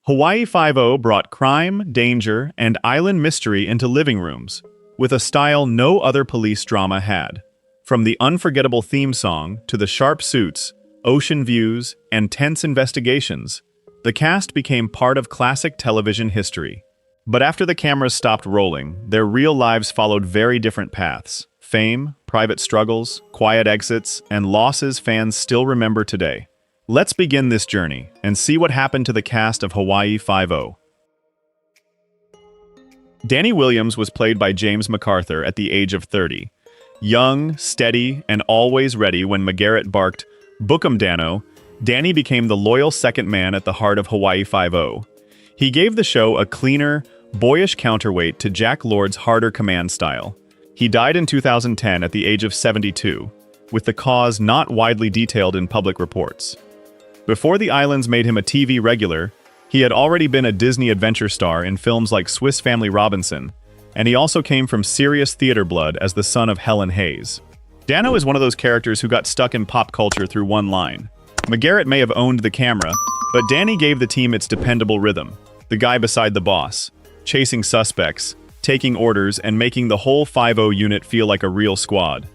Hawaii Five-0 brought crime, danger, and island mystery into living rooms, with a style no other police drama had. From the unforgettable theme song to the sharp suits, ocean views, and tense investigations, the cast became part of classic television history. But after the cameras stopped rolling, their real lives followed very different paths. Fame, private struggles, quiet exits, and losses fans still remember today. Let's begin this journey and see what happened to the cast of Hawaii Five-0. Danny Williams was played by James MacArthur at the age of 30. Young, steady, and always ready when McGarrett barked, "Book 'em, Danno," Danny became the loyal second man at the heart of Hawaii Five-0. He gave the show a cleaner, boyish counterweight to Jack Lord's harder command style. He died in 2010 at the age of 72, with the cause not widely detailed in public reports. Before the Islands made him a TV regular, he had already been a Disney adventure star in films like Swiss Family Robinson, and he also came from serious theater blood as the son of Helen Hayes. Danno is one of those characters who got stuck in pop culture through one line. McGarrett may have owned the camera, but Danny gave the team its dependable rhythm, the guy beside the boss, chasing suspects, taking orders, and making the whole 5-0 unit feel like a real squad.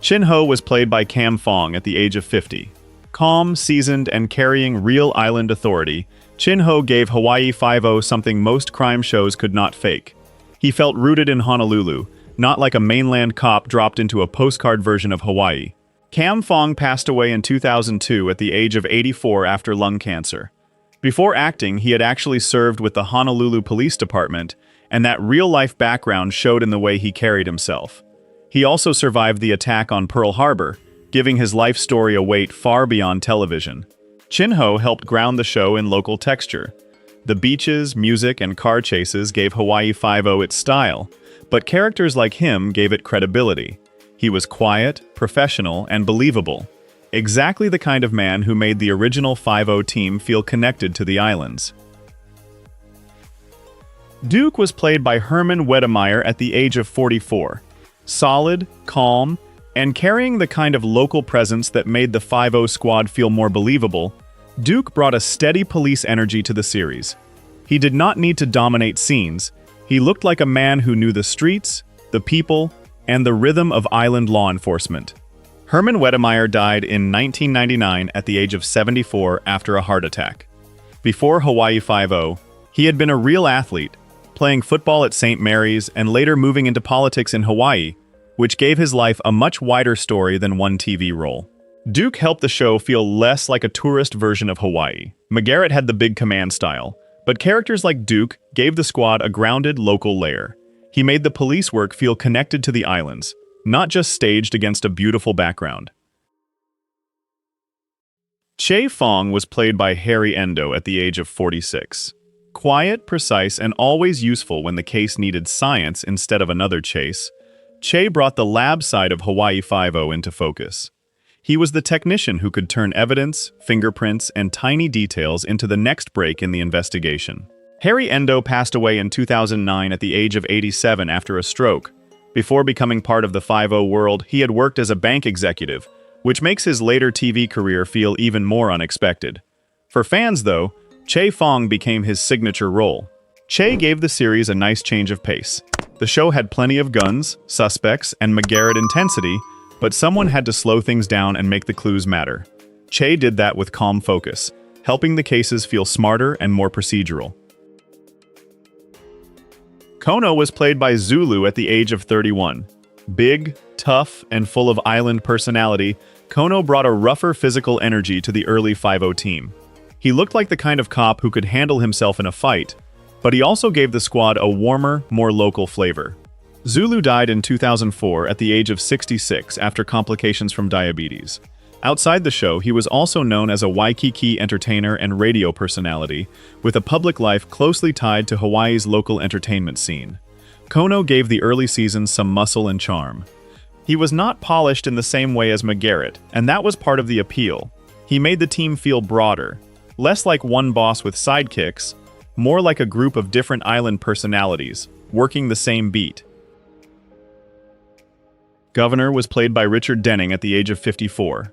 Chin-ho was played by Kam Fong at the age of 50. Calm, seasoned, and carrying real island authority, Chin-ho gave Hawaii Five-0 something most crime shows could not fake. He felt rooted in Honolulu, not like a mainland cop dropped into a postcard version of Hawaii. Kam Fong passed away in 2002 at the age of 84 after lung cancer. Before acting, he had actually served with the Honolulu Police Department, and that real-life background showed in the way he carried himself. He also survived the attack on Pearl Harbor, giving his life story a weight far beyond television. Chin-ho helped ground the show in local texture. The beaches, music, and car chases gave Hawaii Five-0 its style, but characters like him gave it credibility. He was quiet, professional, and believable. Exactly the kind of man who made the original Five-0 team feel connected to the islands. Duke was played by Herman Wedemeyer at the age of 44. Solid, calm, and carrying the kind of local presence that made the Five-0 squad feel more believable, Duke brought a steady police energy to the series. He did not need to dominate scenes. He looked like a man who knew the streets, the people, and the rhythm of island law enforcement. Herman Wedemeyer died in 1999 at the age of 74 after a heart attack. Before Hawaii Five-0, he had been a real athlete, playing football at St. Mary's and later moving into politics in Hawaii, which gave his life a much wider story than one TV role. Duke helped the show feel less like a tourist version of Hawaii. McGarrett had the big command style, but characters like Duke gave the squad a grounded local layer. He made the police work feel connected to the islands, not just staged against a beautiful background. Che Fong was played by Endo at the age of 46. Quiet, precise, and always useful when the case needed science instead of another chase, Che brought the lab side of Hawaii Five-0 into focus. He was the technician who could turn evidence, fingerprints, and tiny details into the next break in the investigation. Endo passed away in 2009 at the age of 87 after a stroke. Before becoming part of the Five-0 world, he had worked as a bank executive, which makes his later TV career feel even more unexpected. For fans, though, Che Fong became his signature role. Che gave the series a nice change of pace. The show had plenty of guns, suspects, and McGarrett intensity, but someone had to slow things down and make the clues matter. Che did that with calm focus, helping the cases feel smarter and more procedural. Kono was played by Zulu at the age of 31. Big, tough, and full of island personality, Kono brought a rougher physical energy to the early Five-0 team. He looked like the kind of cop who could handle himself in a fight, but he also gave the squad a warmer, more local flavor. Zulu died in 2004 at the age of 66 after complications from diabetes. Outside the show, he was also known as a Waikiki entertainer and radio personality, with a public life closely tied to Hawaii's local entertainment scene. Kono gave the early seasons some muscle and charm. He was not polished in the same way as McGarrett, and that was part of the appeal. He made the team feel broader, less like one boss with sidekicks, more like a group of different island personalities, working the same beat. Governor was played by Richard Denning at the age of 54.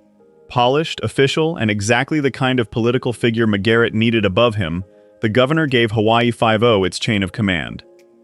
Polished, official, and exactly the kind of political figure McGarrett needed above him, the governor gave Hawaii Five-0 its chain of command.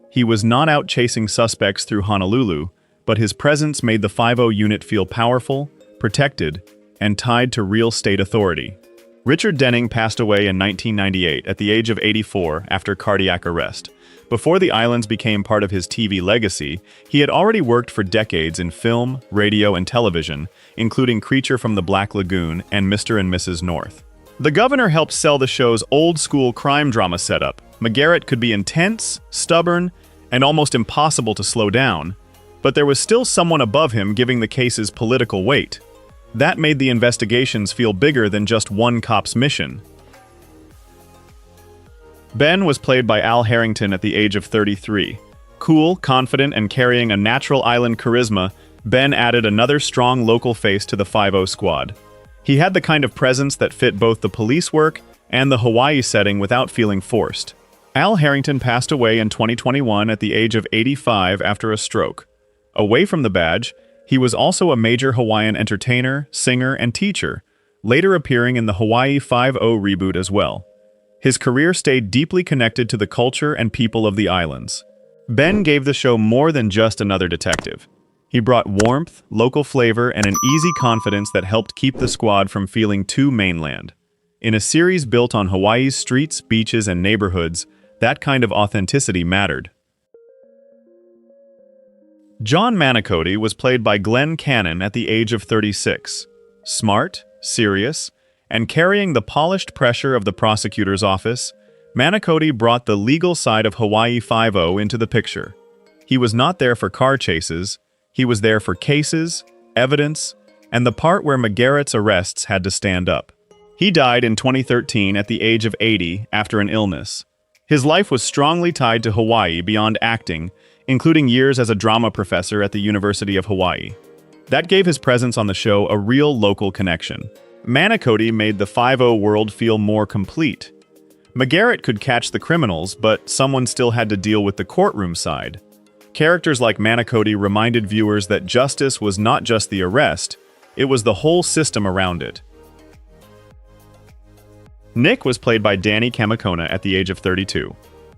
He was not out chasing suspects through Honolulu, but his presence made the 5-0 unit feel powerful, protected, and tied to real state authority. Richard Denning passed away in 1998 at the age of 84 after cardiac arrest. Before the islands became part of his TV legacy, he had already worked for decades in film, radio, and television, including Creature from the Black Lagoon and Mr. and Mrs. North. The governor helped sell the show's old-school crime drama setup. McGarrett could be intense, stubborn, and almost impossible to slow down, but there was still someone above him giving the cases political weight. That made the investigations feel bigger than just one cop's mission. Ben was played by Al Harrington at the age of 33. Cool, confident, and carrying a natural island charisma, Ben added another strong local face to the 5-0 squad. He had the kind of presence that fit both the police work and the Hawaii setting without feeling forced. Al Harrington passed away in 2021 at the age of 85 after a stroke. Away from the badge, he was also a major Hawaiian entertainer, singer, and teacher, later appearing in the Hawaii 5-0 reboot as well. His career stayed deeply connected to the culture and people of the islands. Ben gave the show more than just another detective. He brought warmth, local flavor, and an easy confidence that helped keep the squad from feeling too mainland. In a series built on Hawaii's streets, beaches, and neighborhoods, that kind of authenticity mattered. John Manicotti was played by Glenn Cannon at the age of 36. Smart, serious, and carrying the polished pressure of the prosecutor's office, Manicotti brought the legal side of Hawaii 5-0 into the picture. He was not there for car chases, he was there for cases, evidence, and the part where McGarrett's arrests had to stand up. He died in 2013 at the age of 80 after an illness. His life was strongly tied to Hawaii beyond acting, including years as a drama professor at the University of Hawaii. That gave his presence on the show a real local connection. Manicotti made the 5-0 world feel more complete. McGarrett could catch the criminals, but someone still had to deal with the courtroom side. Characters like Manicotti reminded viewers that justice was not just the arrest, it was the whole system around it. Nick was played by Danny Kamekona at the age of 32.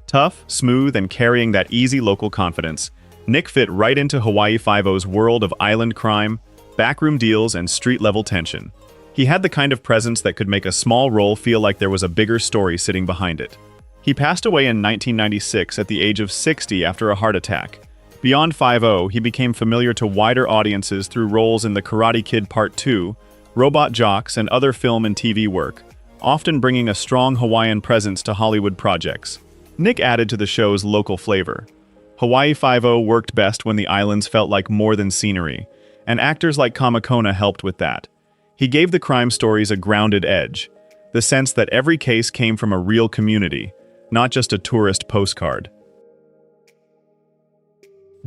Tough, smooth, and carrying that easy local confidence, Nick fit right into Hawaii 5-0's world of island crime, backroom deals, and street-level tension. He had the kind of presence that could make a small role feel like there was a bigger story sitting behind it. He passed away in 1996 at the age of 60 after a heart attack. Beyond 5-0, he became familiar to wider audiences through roles in The Karate Kid Part 2, Robot Jocks, and other film and TV work, often bringing a strong Hawaiian presence to Hollywood projects. Nick added to the show's local flavor. Hawaii 5-0 worked best when the islands felt like more than scenery, and actors like Kamekona helped with that. He gave the crime stories a grounded edge, the sense that every case came from a real community, not just a tourist postcard.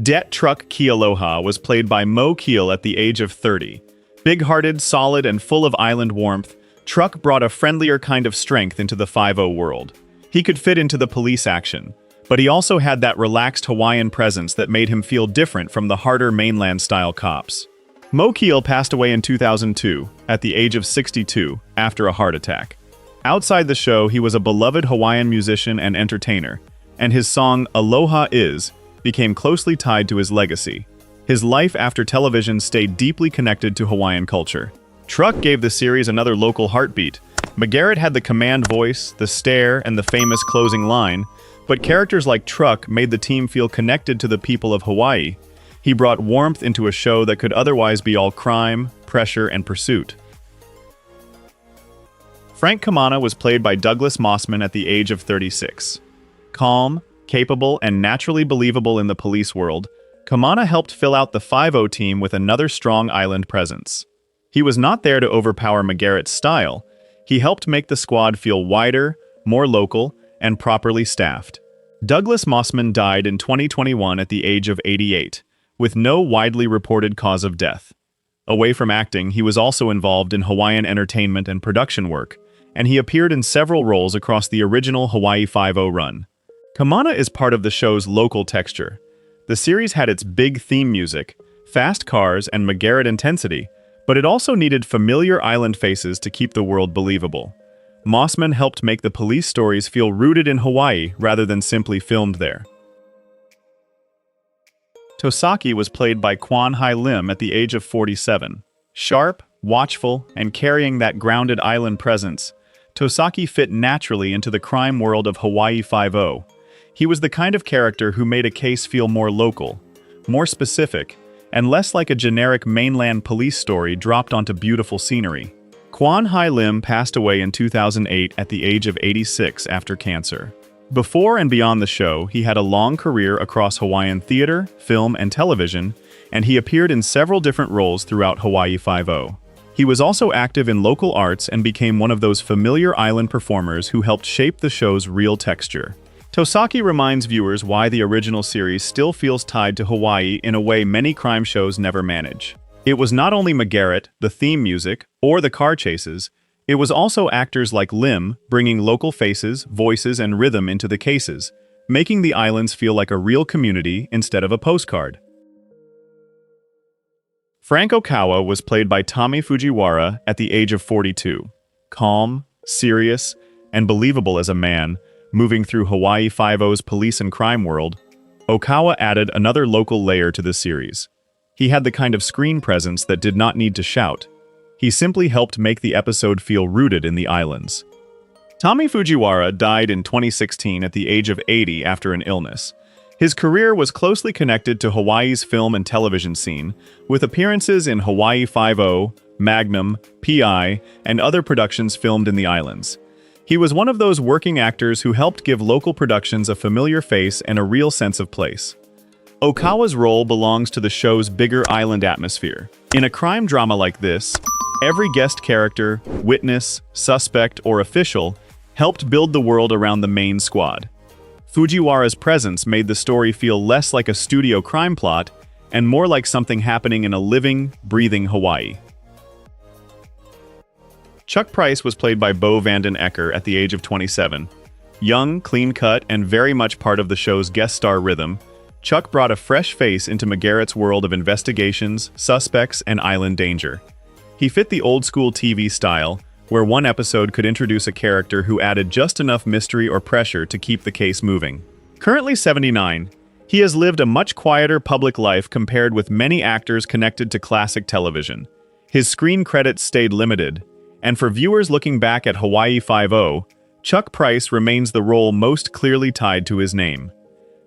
Det Truck Kealoha was played by Moe Keale at the age of 30. Big-hearted, solid, and full of island warmth, Truck brought a friendlier kind of strength into the 5-0 world. He could fit into the police action, but he also had that relaxed Hawaiian presence that made him feel different from the harder mainland-style cops. Moe Keale passed away in 2002, at the age of 62, after a heart attack. Outside the show, he was a beloved Hawaiian musician and entertainer, and his song Aloha Is became closely tied to his legacy. His life after television stayed deeply connected to Hawaiian culture. Truck gave the series another local heartbeat. McGarrett had the command voice, the stare, and the famous closing line, but characters like Truck made the team feel connected to the people of Hawaii. He brought warmth into a show that could otherwise be all crime, pressure, and pursuit. Frank Kamana was played by Douglas Mossman at the age of 36. Calm, capable, and naturally believable in the police world, Kamana helped fill out the 5-0 team with another strong island presence. He was not there to overpower McGarrett's style. He helped make the squad feel wider, more local, and properly staffed. Douglas Mossman died in 2021 at the age of 88, with no widely reported cause of death. Away from acting, he was also involved in Hawaiian entertainment and production work, and he appeared in several roles across the original Hawaii 5-0 run. Kamana is part of the show's local texture. The series had its big theme music, fast cars, and McGarrett intensity, But it also needed familiar island faces to keep the world believable. Mossman helped make the police stories feel rooted in Hawaii rather than simply filmed there. Tosaki was played by Kwan Hi Lim at the age of 47. Sharp, watchful, and carrying that grounded island presence, Tosaki fit naturally into the crime world of Hawaii Five-0. He was the kind of character who made a case feel more local, more specific, and less like a generic mainland police story dropped onto beautiful scenery. Kwan Hi Lim passed away in 2008 at the age of 86 after cancer. Before and beyond the show, he had a long career across Hawaiian theater, film, and television, and he appeared in several different roles throughout Hawaii Five-0. He was also active in local arts and became one of those familiar island performers who helped shape the show's real texture. Tosaki reminds viewers why the original series still feels tied to Hawaii in a way many crime shows never manage. It was not only McGarrett, the theme music, or the car chases, it was also actors like Lim bringing local faces, voices, and rhythm into the cases, making the islands feel like a real community instead of a postcard. Frank Okawa was played by Tommy Fujiwara at the age of 42. Calm, serious, and believable as a man, moving through Hawaii Five-0's police and crime world, Okawa added another local layer to the series. He had the kind of screen presence that did not need to shout. He simply helped make the episode feel rooted in the islands. Tommy Fujiwara died in 2016 at the age of 80 after an illness. His career was closely connected to Hawaii's film and television scene, with appearances in Hawaii Five-0, Magnum, PI, and other productions filmed in the islands. He was one of those working actors who helped give local productions a familiar face and a real sense of place. Okawa's role belongs to the show's bigger island atmosphere. In a crime drama like this, every guest character, witness, suspect, or official helped build the world around the main squad. Fujiwara's presence made the story feel less like a studio crime plot and more like something happening in a living, breathing Hawaii. Chuck Price was played by Beau Vanden Ecker at the age of 27. Young, clean-cut, and very much part of the show's guest star rhythm, Chuck brought a fresh face into McGarrett's world of investigations, suspects, and island danger. He fit the old-school TV style, where one episode could introduce a character who added just enough mystery or pressure to keep the case moving. Currently 79, he has lived a much quieter public life compared with many actors connected to classic television. His screen credits stayed limited, and for viewers looking back at Hawaii Five-0, Chuck Price remains the role most clearly tied to his name.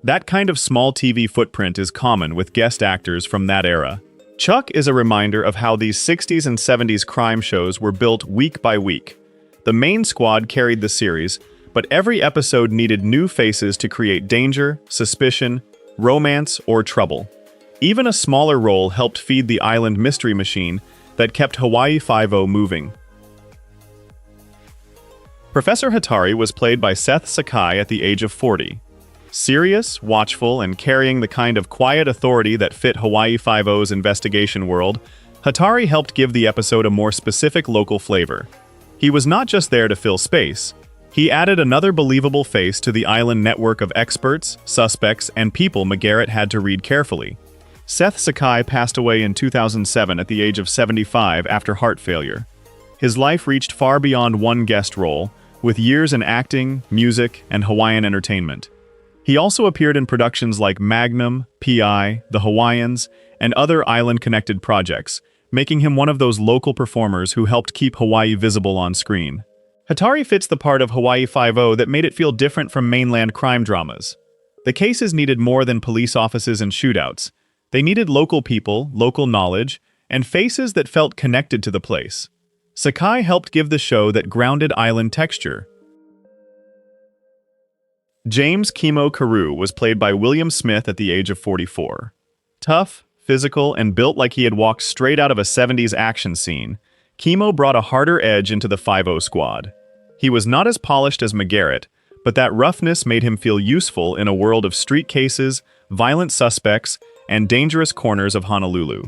That kind of small TV footprint is common with guest actors from that era. Chuck is a reminder of how these 60s and 70s crime shows were built week by week. The main squad carried the series, but every episode needed new faces to create danger, suspicion, romance, or trouble. Even a smaller role helped feed the island mystery machine that kept Hawaii Five-0 moving. Professor Hatari was played by Seth Sakai at the age of 40. Serious, watchful, and carrying the kind of quiet authority that fit Hawaii Five-0's investigation world, Hatari helped give the episode a more specific local flavor. He was not just there to fill space. He added another believable face to the island network of experts, suspects, and people McGarrett had to read carefully. Seth Sakai passed away in 2007 at the age of 75 after heart failure. His life reached far beyond one guest role, with years in acting, music, and Hawaiian entertainment. He also appeared in productions like Magnum, PI, The Hawaiians, and other island-connected projects, making him one of those local performers who helped keep Hawaii visible on screen. Hatari fits the part of Hawaii Five-0 that made it feel different from mainland crime dramas. The cases needed more than police offices and shootouts. They needed local people, local knowledge, and faces that felt connected to the place. Sakai helped give the show that grounded island texture. James Kimo Carew was played by William Smith at the age of 44. Tough, physical, and built like he had walked straight out of a 70s action scene, Kimo brought a harder edge into the Five-0 squad. He was not as polished as McGarrett, but that roughness made him feel useful in a world of street cases, violent suspects, and dangerous corners of Honolulu.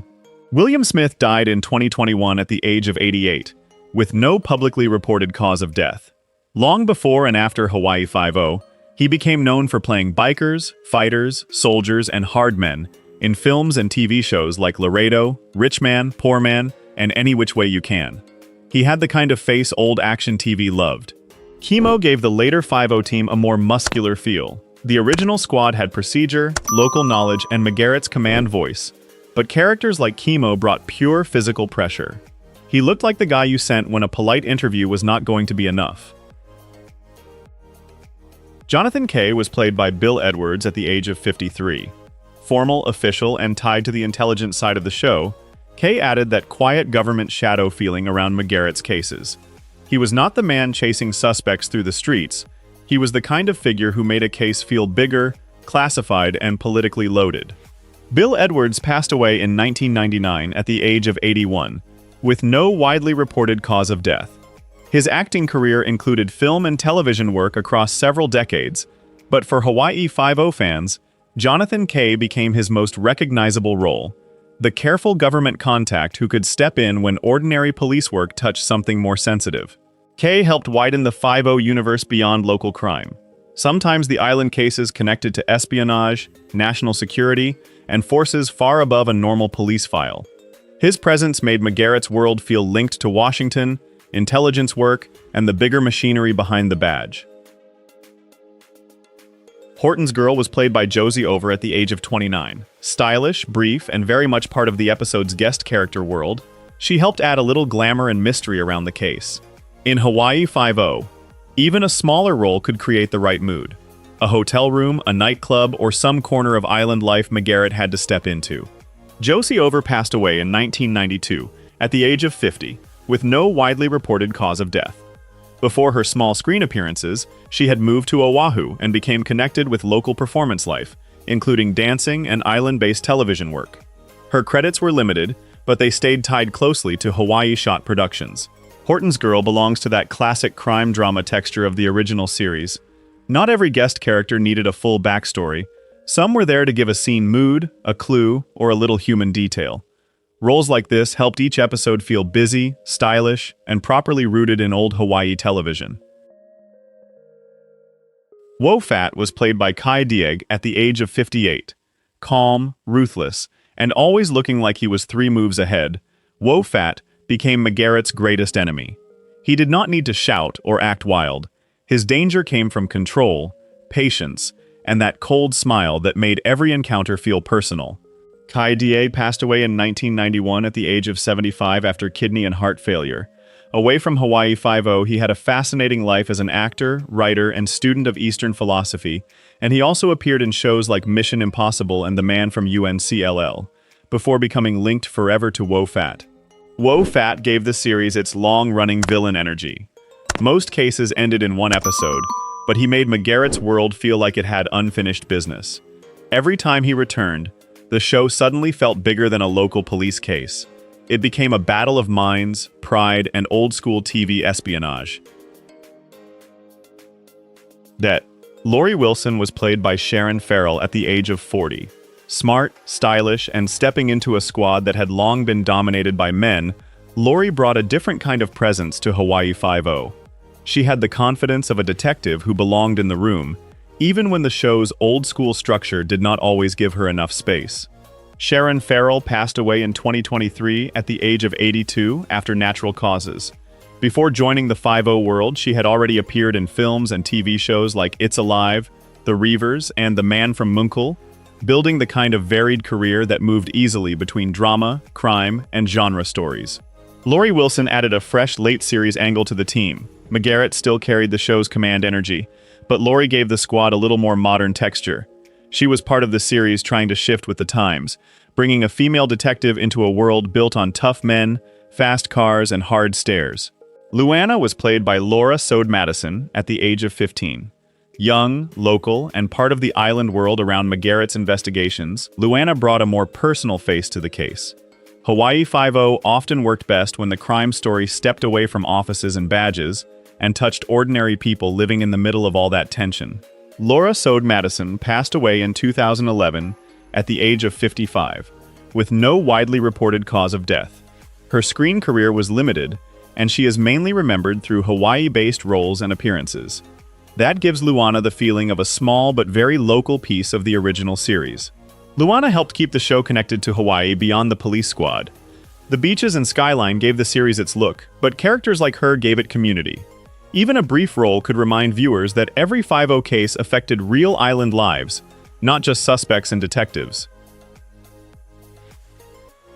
William Smith died in 2021 at the age of 88, with no publicly reported cause of death. Long before and after Hawaii Five-0, he became known for playing bikers, fighters, soldiers, and hard men in films and TV shows like Laredo, Rich Man, Poor Man, and Any Which Way You Can. He had the kind of face old action TV loved. Kimo gave the later 5-0 team a more muscular feel. The original squad had procedure, local knowledge, and McGarrett's command voice, but characters like Kimo brought pure physical pressure. He looked like the guy you sent when a polite interview was not going to be enough. Jonathan Khigh was played by Bill Edwards at the age of 53. Formal, official, and tied to the intelligence side of the show, Khigh added that quiet government shadow feeling around McGarrett's cases. He was not the man chasing suspects through the streets. He was the kind of figure who made a case feel bigger, classified, and politically loaded. Bill Edwards passed away in 1999 at the age of 81, with no widely reported cause of death. His acting career included film and television work across several decades, but for Hawaii 5-0 fans, Jonathan Khigh became his most recognizable role, the careful government contact who could step in when ordinary police work touched something more sensitive. Khigh helped widen the 5-0 universe beyond local crime. Sometimes the island cases connected to espionage, national security, and forces far above a normal police file. His presence made McGarrett's world feel linked to Washington, intelligence work, and the bigger machinery behind the badge. Horton's girl was played by Josie Over at the age of 29. Stylish, brief, and very much part of the episode's guest character world, she helped add a little glamour and mystery around the case. In Hawaii 5-0, even a smaller role could create the right mood. A hotel room, a nightclub, or some corner of island life McGarrett had to step into. Josie Over passed away in 1992, at the age of 50, with no widely reported cause of death. Before her small screen appearances, she had moved to Oahu and became connected with local performance life, including dancing and island-based television work. Her credits were limited, but they stayed tied closely to Hawaii-shot productions. Horton's girl belongs to that classic crime drama texture of the original series. Not every guest character needed a full backstory. Some were there to give a scene mood, a clue, or a little human detail. Roles like this helped each episode feel busy, stylish, and properly rooted in old Hawaii television. Wo Fat was played by Khigh Dhiegh at the age of 58. Calm, ruthless, and always looking like he was 3 moves ahead, Wo Fat became McGarrett's greatest enemy. He did not need to shout or act wild. His danger came from control, patience, and that cold smile that made every encounter feel personal. Khigh Dhiegh passed away in 1991 at the age of 75 after kidney and heart failure. Away from Hawaii 5-0, he had a fascinating life as an actor, writer, and student of Eastern philosophy, and he also appeared in shows like Mission Impossible and The Man from UNCLL, before becoming linked forever to Wo Fat. Wo Fat gave the series its long-running villain energy. Most cases ended in one episode, but he made McGarrett's world feel like it had unfinished business. Every time he returned, the show suddenly felt bigger than a local police case. It became a battle of minds, pride, and old-school TV espionage. Lori Wilson was played by Sharon Farrell at the age of 40. Smart, stylish, and stepping into a squad that had long been dominated by men, Lori brought a different kind of presence to Hawaii 5-0. She had the confidence of a detective who belonged in the room, even when the show's old-school structure did not always give her enough space. Sharon Farrell passed away in 2023 at the age of 82 after natural causes. Before joining the 5-0 world, she had already appeared in films and TV shows like It's Alive, The Reavers, and The Man from Munkel, building the kind of varied career that moved easily between drama, crime, and genre stories. Lori Wilson added a fresh late-series angle to the team. McGarrett still carried the show's command energy, but Lori gave the squad a little more modern texture. She was part of the series trying to shift with the times, bringing a female detective into a world built on tough men, fast cars, and hard stares. Luana was played by Laura Sode-Matteson at the age of 15. Young, local, and part of the island world around McGarrett's investigations, Luana brought a more personal face to the case. Hawaii 5-0 often worked best when the crime story stepped away from offices and badges and touched ordinary people living in the middle of all that tension. Laura Sode-Matteson passed away in 2011 at the age of 55, with no widely reported cause of death. Her screen career was limited, and she is mainly remembered through Hawaii-based roles and appearances. That gives Luana the feeling of a small but very local piece of the original series. Luana helped keep the show connected to Hawaii beyond the police squad. The beaches and skyline gave the series its look, but characters like her gave it community. Even a brief role could remind viewers that every 5-0 case affected real island lives, not just suspects and detectives.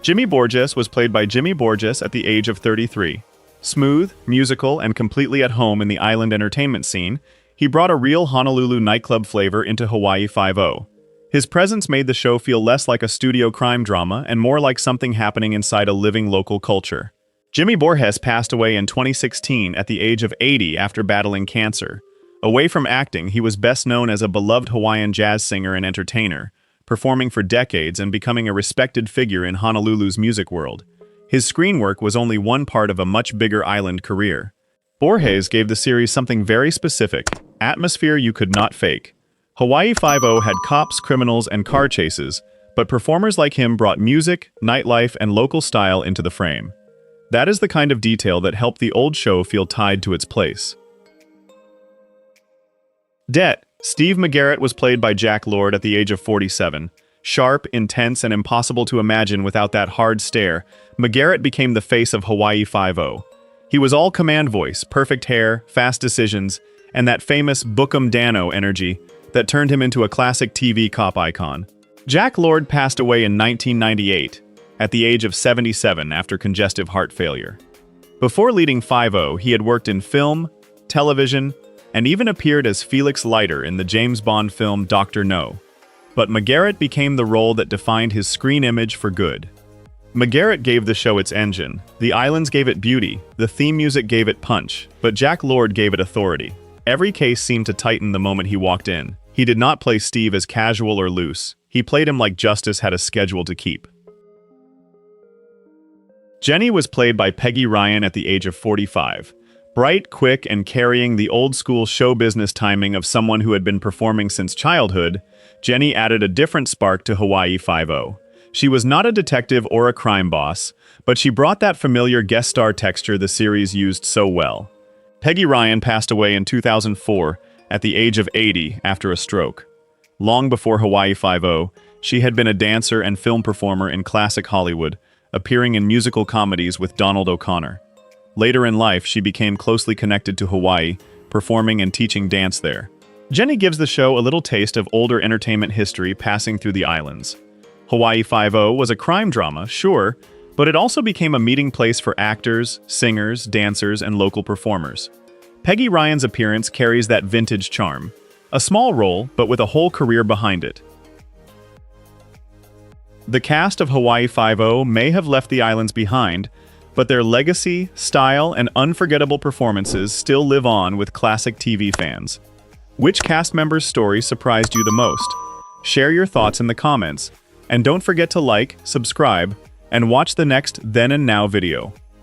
Jimmy Borges was played by Jimmy Borges at the age of 33. Smooth, musical, and completely at home in the island entertainment scene, he brought a real Honolulu nightclub flavor into Hawaii 5-0. His presence made the show feel less like a studio crime drama and more like something happening inside a living local culture. Jimmy Borges passed away in 2016 at the age of 80 after battling cancer. Away from acting, he was best known as a beloved Hawaiian jazz singer and entertainer, performing for decades and becoming a respected figure in Honolulu's music world. His screen work was only one part of a much bigger island career. Borges gave the series something very specific: atmosphere you could not fake. Hawaii 5-0 had cops, criminals, and car chases, but performers like him brought music, nightlife, and local style into the frame. That is the kind of detail that helped the old show feel tied to its place. Det. Steve McGarrett was played by Jack Lord at the age of 47. Sharp, intense, and impossible to imagine without that hard stare, McGarrett became the face of Hawaii 5-0. He was all command voice, perfect hair, fast decisions, and that famous Bookum Danno energy that turned him into a classic TV cop icon. Jack Lord passed away in 1998, at the age of 77 after congestive heart failure. Before leading 5-0, he had worked in film, television, and even appeared as Felix Leiter in the James Bond film Dr. No. But McGarrett became the role that defined his screen image for good. McGarrett gave the show its engine, the islands gave it beauty, the theme music gave it punch, but Jack Lord gave it authority. Every case seemed to tighten the moment he walked in. He did not play Steve as casual or loose. He played him like justice had a schedule to keep. Jenny was played by Peggy Ryan at the age of 45. Bright, quick, and carrying the old-school show business timing of someone who had been performing since childhood, Jenny added a different spark to Hawaii 5-0. She was not a detective or a crime boss, but she brought that familiar guest star texture the series used so well. Peggy Ryan passed away in 2004 at the age of 80 after a stroke. Long before Hawaii 5-0, she had been a dancer and film performer in classic Hollywood, appearing in musical comedies with Donald O'Connor. Later in life, she became closely connected to Hawaii, performing and teaching dance there. Jenny gives the show a little taste of older entertainment history passing through the islands. Hawaii 5-0 was a crime drama, sure, but it also became a meeting place for actors, singers, dancers, and local performers. Peggy Ryan's appearance carries that vintage charm. A small role, but with a whole career behind it. The cast of Hawaii 5-0 may have left the islands behind, but their legacy, style, and unforgettable performances still live on with classic TV fans. Which cast member's story surprised you the most? Share your thoughts in the comments, and don't forget to like, subscribe, and watch the next Then and Now video.